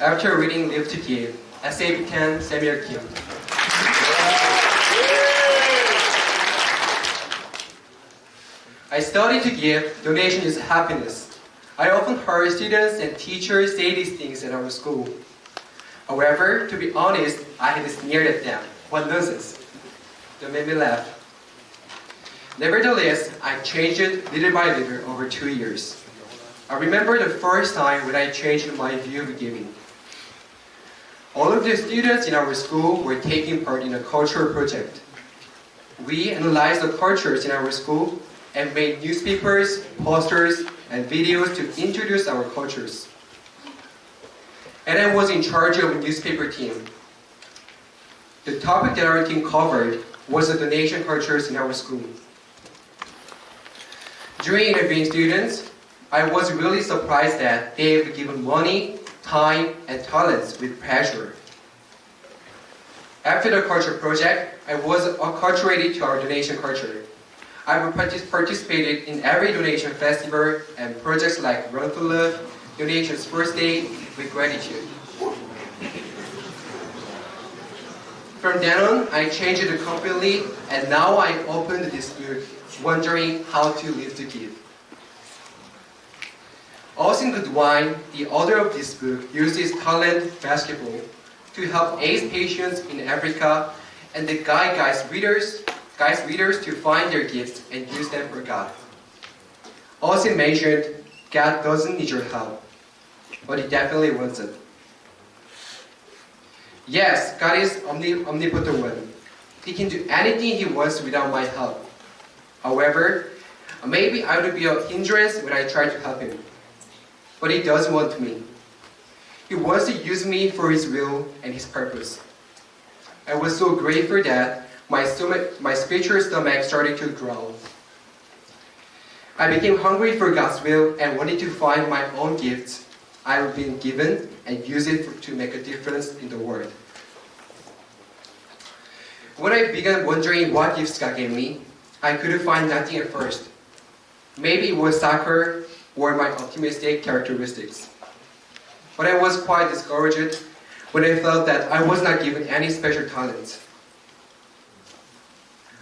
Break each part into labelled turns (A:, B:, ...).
A: After reading Live to Give, Essay 10, Samuel Kim. I study to give, donation is happiness. I often heard students and teachers say these things at our school. However, to be honest, I had sneered at them. What nonsense. That made me laugh. Nevertheless, I changed it little by little over 2 years. I remember the first time when I changed my view of giving. All of the students in our school were taking part in a cultural project. We analyzed the cultures in our school and made newspapers, posters, and videos to introduce our cultures. And I was in charge of a newspaper team. The topic that our team covered was the donation cultures in our school. During interviewing students, I was really surprised that they have given money, time, and talents with pleasure. After the culture project, I was acculturated to our donation culture. I participated in every donation festival and projects like Run for Love, Donations First Day with Gratitude. From then on, I changed it completely, and now I opened this book, wondering how to live to give. Austin Gutwein의, the author of this book, used his talent, basketball, to help AIDS patients in Africa and to guide readers to find their gifts and use them for God. Austin mentioned, God doesn't need your help, but He definitely wants it. Yes, God is omnipotent one. He can do anything He wants without my help. However, maybe I would be a hindrance when I try to help Him. But He does want me. He wants to use me for His will and His purpose. I was so grateful that my spiritual stomach started to grow. I became hungry for God's will and wanted to find my own gifts I've been given and use it to make a difference in the world. When I began wondering what gifts God gave me, I couldn't find nothing at first. Maybe it was soccer or my optimistic characteristics. But I was quite discouraged when I felt that I was not given any special talents.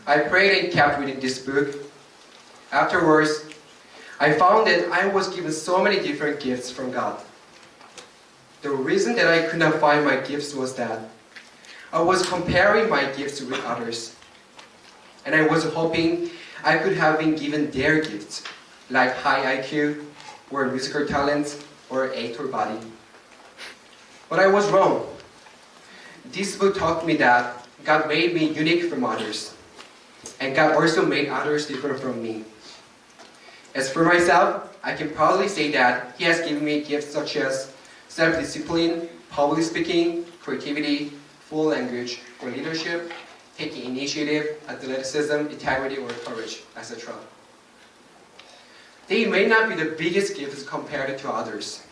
A: I prayed and kept reading this book. Afterwards, I found that I was given so many different gifts from God. The reason that I could not find my gifts was that I was comparing my gifts with others. And I was hoping I could have been given their gifts, like high IQ, or musical talents, or a tour body. But I was wrong. This book taught me that God made me unique from others. And God also made others different from me. As for myself, I can proudly say that He has given me gifts such as self-discipline, public speaking, creativity, full language, or leadership, taking initiative, athleticism, integrity, or courage, etc. They may not be the biggest gifts compared to others,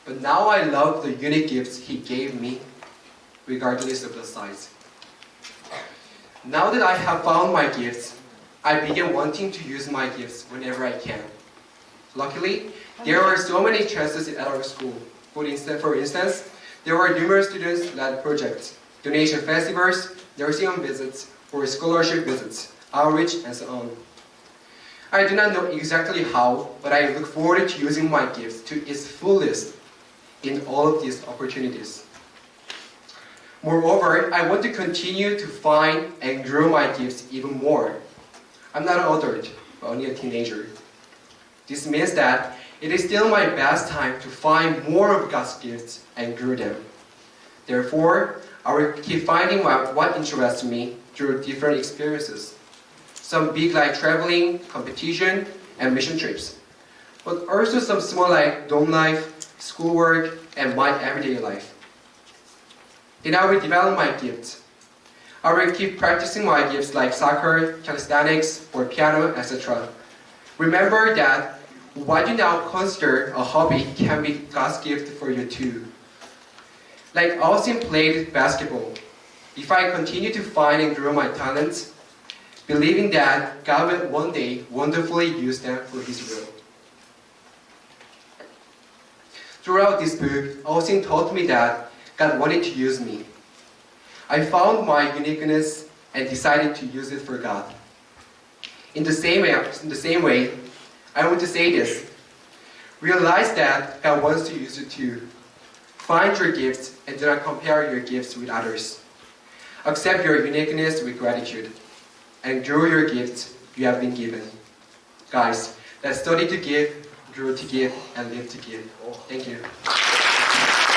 A: but now I love the unique gifts He gave me, regardless of the size. Now that I have found my gifts, I began wanting to use my gifts whenever I can. Luckily, there are so many chances at our school. For instance, there are numerous student-led projects, donation festivals, nursing home visits, or scholarship visits, outreach, and so on. I do not know exactly how, but I look forward to using my gifts to its fullest in all of these opportunities. Moreover, I want to continue to find and grow my gifts even more. I'm not an adult, but only a teenager. This means that it is still my best time to find more of God's gifts and grow them. Therefore, I will keep finding what interests me through different experiences. Some big like traveling, competition, and mission trips. But also some small like dorm life, schoolwork, and my everyday life. Then I will develop my gifts. I will keep practicing my gifts like soccer, calisthenics, or piano, etc. Remember that what you now consider a hobby can be God's gift for you too. Like Austin played basketball. If I continue to find and grow my talents, believing that God will one day wonderfully use them for His will. Throughout this book, Austin taught me that God wanted to use me. I found my uniqueness and decided to use it for God. In the same way, I want to say this. Realize that God wants to use you too. Find your gifts and do not compare your gifts with others. Accept your uniqueness with gratitude and grow your gifts you have been given. Guys, let's study to give, grow to give, and live to give. Thank you.